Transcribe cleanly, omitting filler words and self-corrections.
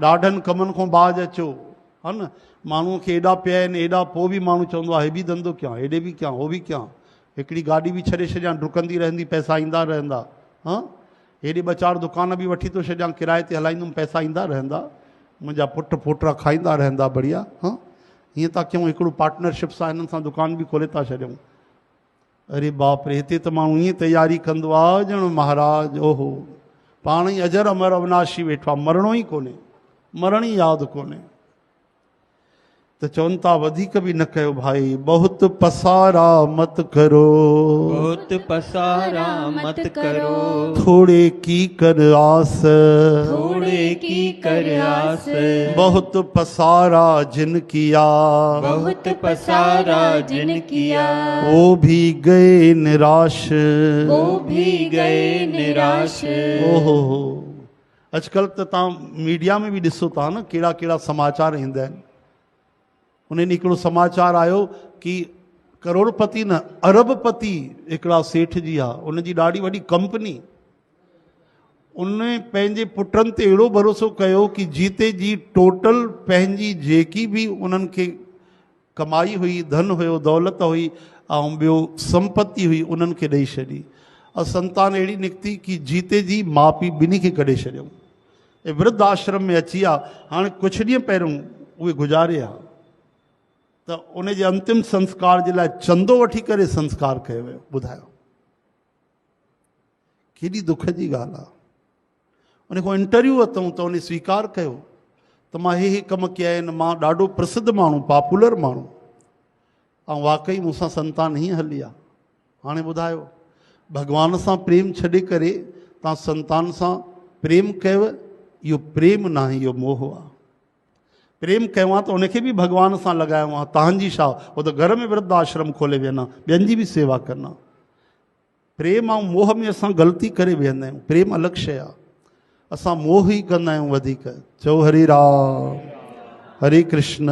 ॾाढनि कमनि खां बाज अचो है न। माण्हूअ खे एॾा पिया आहिनि, एॾा पोइ बि माण्हू चवंदो आहे हे बि धंधो कयां, हेॾे बि कयां, हो बि कयां। हिकिड़ी गाॾी बि छॾे छॾियां, डुकंदी रहंदी, पैसा ईंदा रहंदा। हां, हेॾे ॿ चारि दुकान बि वठी थो छॾियां, किराए ते हलाईंदुमि, पैसा ईंदा रहंदा, मुंहिंजा पुट पोटा खाईंदा रहंदा बढ़िया। हां, हीअं था कयूं, हिकिड़ो पार्टनरशिप सां हिननि सां दुकान बि खोले था छॾियूं। अरे बाप रे, हिते त माण्हू ईअं तयारी कंदो आहे ॼण महाराज ओहो पाण ई अजर अमर अविनाशी वेठो आहे, मरणो ई कोन्हे, मरण ई यादि कोन्हे। त चवनि था वधीक बि न कयो भाई, बहुत पसारा मत करो, बहुत पसारा मत करो, थोड़े की कर आस, थोड़े की कर आस, बहुत पसारा जिन किया, बहुत पसारा जिन किया, वो भी गए निराश, वो भी गए निराश। ओहो अॼुकल्ह त तव्हां मीडिया में बि ॾिसो था न, कहिड़ा कहिड़ा समाचार ईंदा आहिनि। उन ॾींहुं हिकिड़ो समाचार आयो कि करोड़पति न अरबपति हिकिड़ा सेठ जी आहे, उनजी ॾाढी वॾी कंपनी, उन पंहिंजे पुटनि ते अहिड़ो भरोसो कयो कि जीते जी टोटल पंहिंजी जेकी बि उन्हनि खे कमाई हुई, धन हुयो, दौलत हुई ऐं ॿियो संपत्ति हुई, उन्हनि खे ॾेई छॾी। और संतान अहिड़ी निकिती कि जीते जी माउ पीउ ॿिन्ही खे कढे छॾियऊं, ऐं वृद्ध आश्रम में अची विया। हाणे कुझु ॾींहं पहिरियों उहे गुज़ारे आहे, त उन जे अंतिम संस्कार जे लाइ चंदो वठी करे संस्कार कयो वियो। ॿुधायो केॾी दुख जी ॻाल्हि आहे। उन खां इंटरव्यू वरितऊं त उन स्वीकार कयो त मां हे कम कया आहिनि, मां ॾाढो प्रसिद्ध माण्हू, पॉपुलर माण्हू, ऐं वाकई मूंसां संतान हीअं हली आहे। हाणे ॿुधायो, भॻवान सां प्रेम छॾे करे तव्हां संतान सां प्रेम कयव, इहो प्रेम न आहे, इहो मोह आहे। प्रेम कयो आहे त उनखे बि भॻवान सां लॻायो आहे। तव्हांजी छा, उहो त घर में वृद्ध आश्रम खोले वेहंदा, ॿियनि जी बि सेवा कंदा। प्रेम ऐं मोह में असां ग़लती करे वेहंदा आहियूं। प्रेम अलॻि शइ आहे, असां मोह ई कंदा आहियूं वधीक। चओ हरे राम हरे कृष्ण।